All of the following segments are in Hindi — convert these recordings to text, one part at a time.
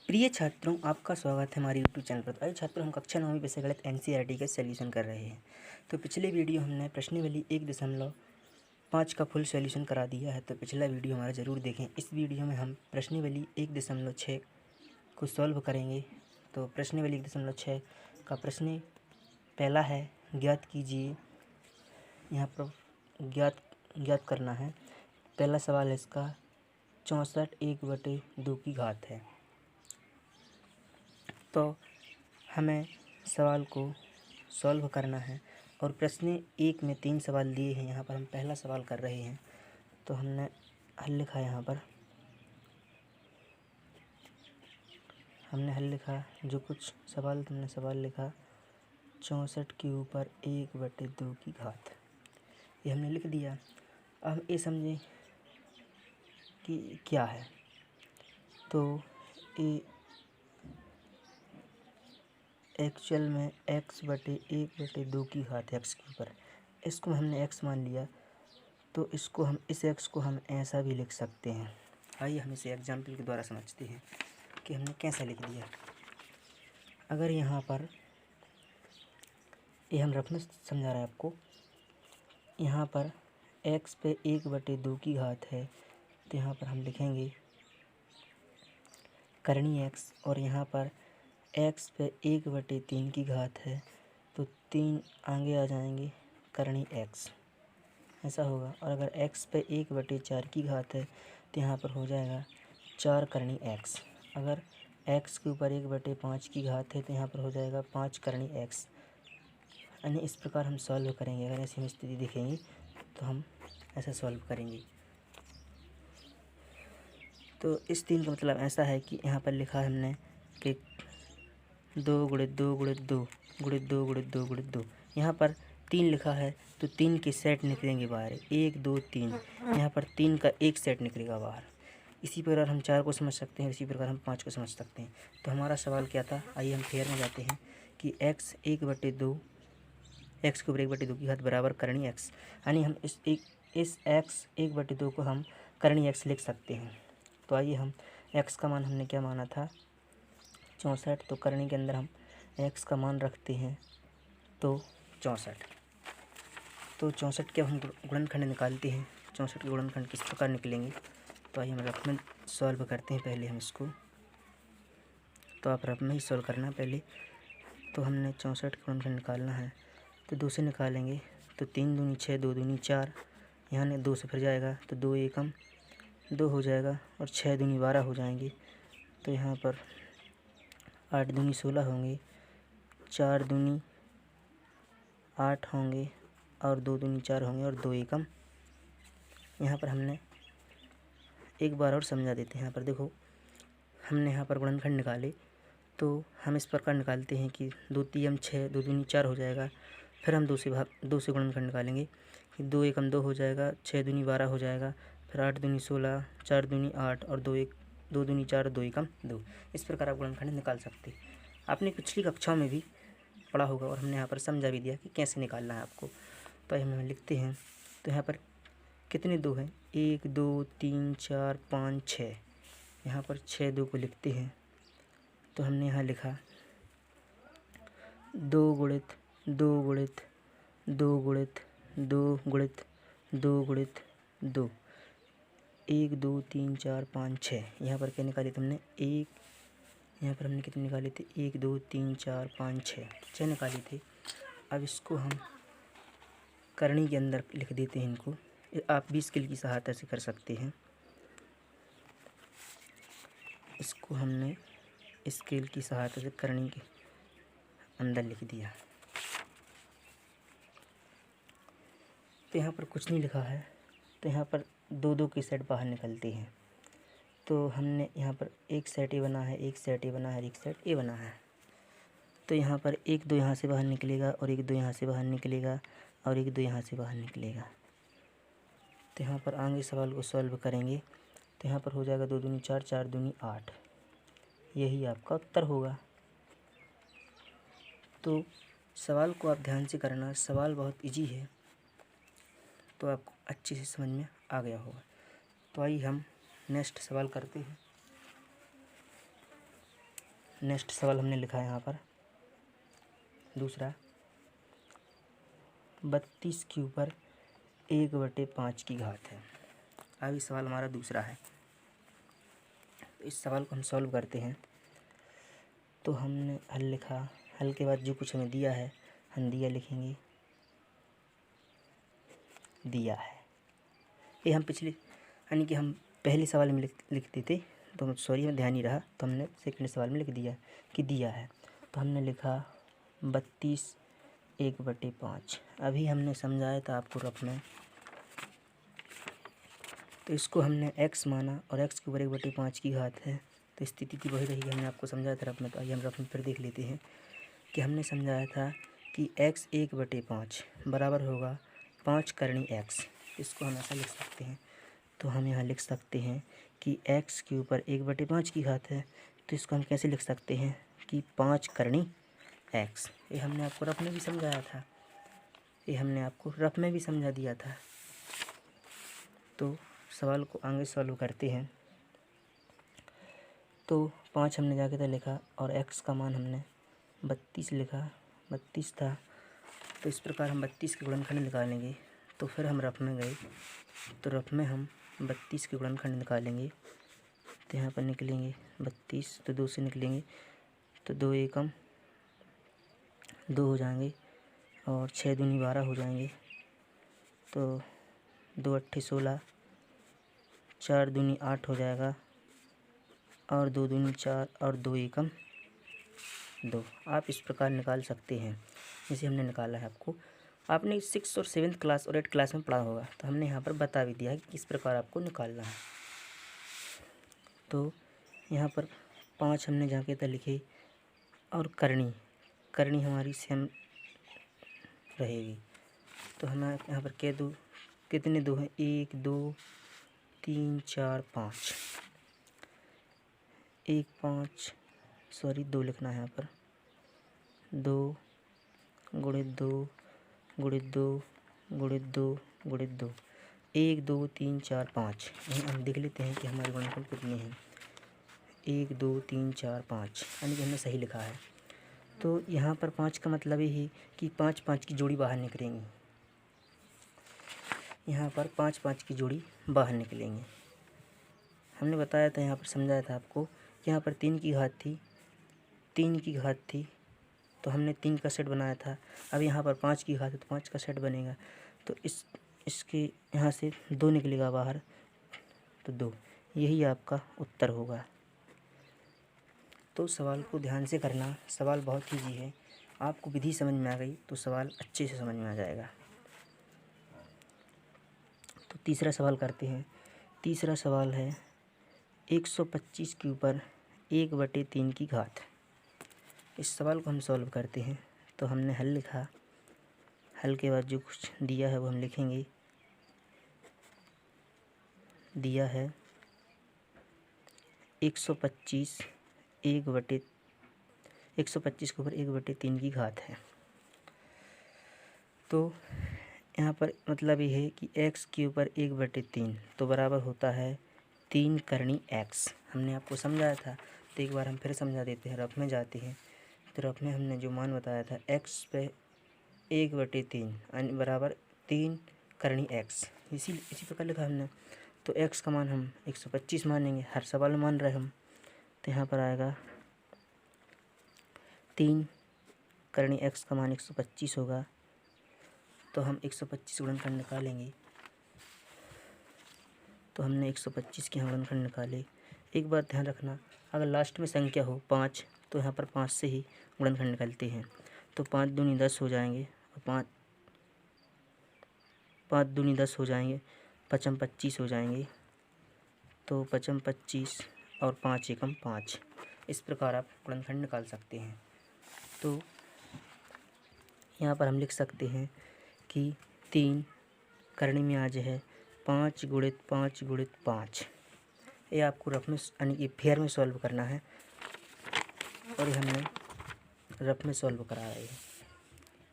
प्रिय छात्रों, आपका स्वागत है हमारे यूट्यूब चैनल पर। तो आइए छात्रों, हम कक्षा 9वीं विषय गणित एनसीईआरटी का सॉल्यूशन कर रहे हैं। तो पिछले वीडियो हमने प्रश्नावली 1.5 का फुल सॉल्यूशन करा दिया है, तो पिछला वीडियो हमारा ज़रूर देखें। इस वीडियो में हम प्रश्नावली 1.6 को सॉल्व करेंगे। तो प्रश्नावली 1.6 का प्रश्न पहला है, ज्ञात कीजिए। यहाँ पर ज्ञात करना है। पहला सवाल है इसका 64 1/2 की घात है। तो हमें सवाल को सॉल्व करना है और प्रश्न 1 में 3 सवाल दिए हैं। यहाँ पर हम पहला सवाल कर रहे हैं, तो हमने हल लिखा। यहाँ पर हमने हल लिखा, जो कुछ सवाल तुमने सवाल लिखा 64 के ऊपर 1/2 की घात, ये हमने लिख दिया। अब ये समझें कि क्या है। तो ये एक्चुअल में x/1/2 की घात है, x के ऊपर। इसको हमने x मान लिया, तो इसको हम इस x को हम ऐसा भी लिख सकते हैं। आइए हम इसे एग्जाम्पल के द्वारा समझते हैं कि हमने कैसा लिख दिया। अगर यहाँ पर ये हम रफनेस समझा रहे हैं आपको, यहाँ पर x पे 1/2 की घात है, तो यहाँ पर हम लिखेंगे करनी x, और यहाँ पर x पे 1/3 की घात है, तो 3 आगे आ जाएंगे करनी x, ऐसा होगा। और अगर x पे 1/4 की घात है, तो यहाँ पर हो जाएगा 4 करनी x। अगर x के ऊपर 1/5 की घात है, तो यहाँ पर हो जाएगा 5 करनी x। यानी इस प्रकार हम सॉल्व करेंगे। अगर ऐसी स्थिति दिखेंगी तो हम ऐसा सॉल्व करेंगे। तो इस 3 का मतलब ऐसा है कि यहाँ पर लिखा है हमने कि 2 गुणित 2 गुणित 2 गुणित 2 गुणित 2 गुणित 2। यहाँ पर 3 लिखा है, तो 3 के सेट निकलेंगे बाहर, 1 2 3। यहाँ पर 3 का एक सेट निकलेगा बाहर। इसी प्रकार हम 4 को समझ सकते हैं, इसी प्रकार हम 5 को समझ सकते हैं। तो हमारा सवाल क्या था, आइए हम फेयर में जाते हैं कि x 1/2, x के ऊपर 1/2 की घात बराबर करनी x। यानी हम इस x 1/2 को हम करनी x लिख सकते हैं। तो आइए हम x का मान हमने क्या माना था 64, तो करनी के अंदर हम x का मान रखते हैं, तो 64। तो 64 के हम गुणनखंड निकालते हैं। 64 के गुणनखंड किस प्रकार निकलेंगे, तो आइए हम रफ में सॉल्व करते हैं पहले हम इसको। तो आप रफ में ही सॉल्व करना पहले। तो हमने 64 का गुणनखंड निकालना है, तो 2 से निकालेंगे, तो 3 दूनी 6, 2 दूनी 4, यहाँ ने 2 से फिर जाएगा, तो 2 एकम 2 हो जाएगा, और 6 दूनी 12 हो जाएंगे। तो यहाँ पर 8 दूनी 16 होंगे, 4 दूनी 8 होंगे, और 2 दूनी 4 होंगे, और 2 एकम। यहाँ पर हमने एक बार और समझा देते हैं। यहाँ पर देखो, हमने यहाँ पर गुणनखंड निकाले, तो हम इस प्रकार निकालते हैं कि 2 3 6, 2 दूनी 4 हो जाएगा। फिर हम 2 से गुणनखंड निकालेंगे कि 2 एकम 2 हो जाएगा, 6 दूनी 12 हो जाएगा, फिर 8 दूनी 16, 4 दूनी 8, और 2 दूनी 4, 2 एकम 2। इस प्रकार आप गुणनखंड निकाल सकते हैं। आपने पिछली कक्षाओं में भी पढ़ा होगा, और हमने यहाँ पर समझा भी दिया कि कैसे निकालना है आपको। तो हम लिखते हैं, तो यहाँ पर कितने 2 हैं, 1 2 3 4 5 6। यहाँ पर 6 2 को लिखते हैं। तो हमने यहाँ लिखा 2 गुणित 2 गुणित 2 गुणित 2 गुणित 2 गुणित 2, 1 2 3 4 5 6। यहाँ पर क्या निकाली तुमने, 1। यहाँ पर हमने कितने निकाले थे, 1 2 3 4 5 6 निकाली थी। अब इसको हम करनी के अंदर लिख देते हैं इनको। आप भी स्केल की सहायता से कर सकते हैं। इसको हमने स्केल की सहायता से करनी के अंदर लिख दिया। तो यहाँ पर कुछ नहीं लिखा है, तो यहाँ पर 2 2 के सेट बाहर निकलते हैं। तो हमने यहाँ पर एक सेट ए बना है, एक सेट ए बना है, एक सेट ए बना है। तो यहाँ पर 1 2 यहाँ से बाहर निकलेगा, और 1 2 यहाँ से बाहर निकलेगा, और 1 2 यहाँ से बाहर निकलेगा। तो यहाँ पर आगे सवाल को सॉल्व करेंगे, तो यहाँ पर हो जाएगा 2 दूनी 4, 4 दूनी 8। यही आपका उत्तर होगा। तो सवाल को आप ध्यान से करना, सवाल बहुत इजी है, तो आपको अच्छे से समझ में आ गया होगा। तो आइए हम नेक्स्ट सवाल करते हैं। नेक्स्ट सवाल हमने लिखा है यहाँ पर दूसरा, 32 के ऊपर 1/5 की घात है। अब इस सवाल हमारा दूसरा है। तो इस सवाल को हम सॉल्व करते हैं। तो हमने हल लिखा, हल के बाद जो कुछ हमें दिया है हम दिया लिखेंगे, दिया है। ये हम पिछले यानी कि हम पहले सवाल में लिख देते तो सॉरी हमें ध्यान नहीं रहा, तो हमने सेकंड सवाल में लिख दिया कि दिया है। तो हमने लिखा 32 1/5। अभी हमने समझाया था आपको रफ में, तो इसको हमने x माना और x के ऊपर 1/5 की घात है, तो स्थिति की वही रही। हमने आपको समझाया था रफ में, तो आइए हम रफ में फिर देख लेते हैं कि हमने समझाया था कि x 1/5 बराबर होगा 5 करनी x। इसको हम ऐसा लिख सकते हैं। तो हम यहाँ लिख सकते हैं कि x के ऊपर 1/5 की घात है, तो इसको हम कैसे लिख सकते हैं कि 5 करनी x। ये हमने आपको रफ में भी समझाया था, ये हमने आपको रफ में भी समझा दिया था। तो सवाल को आगे सॉल्व करते हैं। तो 5 हमने जाके तो लिखा और x का मान हमने 32 लिखा, 32 था। तो इस प्रकार हम 32 के गुणनखंड निकालेंगे। तो फिर हम रफ में गए, तो रफ में हम 32 के गुणनखंड निकालेंगे। तो यहाँ पर निकलेंगे 32, तो 2 से निकलेंगे तो 2 एकम 2 हो जाएंगे और 6 दूनी 12 हो जाएंगे। तो 2 अट्ठे 16, 4 दूनी 8 हो जाएगा और 2 दूनी 4 और 2 एकम 2। आप इस प्रकार निकाल सकते हैं जैसे हमने निकाला है। आपने 6 और 7th क्लास और 8th क्लास में पढ़ा होगा, तो हमने यहाँ पर बता भी दिया है कि किस प्रकार आपको निकालना है। तो यहाँ पर 5 हमने जाके तो लिखे और करनी हमारी सेम रहेगी। तो हमें यहाँ पर कितने 2 हैं, 1 2 3 4 5, 1 5 सॉरी 2 लिखना है यहाँ पर, 2 गुणित 2 गुणित 2 गुणित 2 गुणित 2, 1 2 3 4 5। यहीं हम देख लेते हैं कि हमारे गुणनखंड कितने हैं। 1 2 3 4 5 यानी कि हमने सही लिखा है। तो यहाँ पर 5 का मतलब ये है कि 5 5 की जोड़ी बाहर निकलेंगी। यहाँ पर 5 5 की जोड़ी बाहर निकलेंगी। हमने बताया था, यहाँ पर समझाया था आपको कि यहाँ पर 3 की घात थी, 3 की घात थी, तो हमने 3 का सेट बनाया था। अब यहाँ पर 5 की घात है तो 5 का सेट बनेगा। तो इसके यहाँ से 2 निकलेगा बाहर, तो 2, यही आपका उत्तर होगा। तो सवाल को ध्यान से करना, सवाल बहुत ईजी है। आपको विधि समझ में आ गई तो सवाल अच्छे से समझ में आ जाएगा। तो तीसरा सवाल करते हैं। तीसरा सवाल है 125 के ऊपर 1/3 की घात। इस सवाल को हम सॉल्व करते हैं। तो हमने हल लिखा, हल के बाद जो कुछ दिया है वो हम लिखेंगे। दिया है 125 के ऊपर 1/3 की घात है। तो यहाँ पर मतलब ये है कि x के ऊपर 1/3 तो बराबर होता है 3 करनी x। हमने आपको समझाया था, तो एक बार हम फिर समझा देते हैं। रफ में जाते हैं, तो रफ में हमने जो मान बताया था x पे 1/3 बराबर 3 करनी x, इसी प्रकार लिखा हमने। तो x का मान हम 125 मानेंगे, हर सवाल में मान रहे हम। तो यहाँ पर आएगा 3 करनी x का मान 125 होगा। तो हम 125 गुणनखंड निकालेंगे। तो हमने 125 के यहाँ गुणनखंड निकाले। एक बात ध्यान रखना, अगर लास्ट में संख्या हो 5 तो यहाँ पर 5 से ही गुणनखंड निकलते हैं। तो 5 दूनी 10 हो जाएंगे और 5 दूनी 10 हो जाएंगे, 5 25 हो जाएंगे। तो 5 25 और 5 एकम 5, इस प्रकार आप गुणनखंड निकाल सकते हैं। तो यहाँ पर हम लिख सकते हैं कि 3 करनी में आज है 5 गुणित 5 गुणित 5। ये आपको रफ में यानी कि फेयर में सॉल्व करना है, और ये हमने रफ में सॉल्व करा है।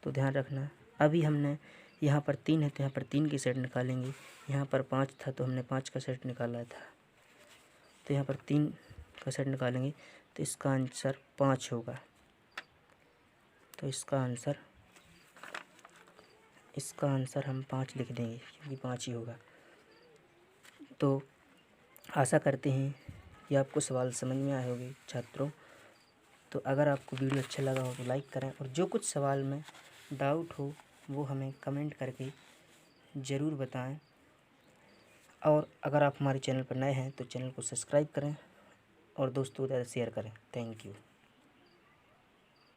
तो ध्यान रखना, अभी हमने यहाँ पर 3 है तो यहाँ पर 3 की सेट निकालेंगे। यहाँ पर 5 था तो हमने 5 का सेट निकाला था। तो यहाँ पर 3 का सेट निकालेंगे तो इसका आंसर 5 होगा। तो इसका आंसर हम 5 लिख देंगे क्योंकि 5 ही होगा। तो आशा करते हैं कि आपको सवाल समझ में आए होंगे छात्रों। तो अगर आपको वीडियो अच्छा लगा हो तो लाइक करें, और जो कुछ सवाल में डाउट हो वो हमें कमेंट करके ज़रूर बताएं। और अगर आप हमारे चैनल पर नए हैं तो चैनल को सब्सक्राइब करें और दोस्तों को ज़्यादा शेयर करें। Thank you.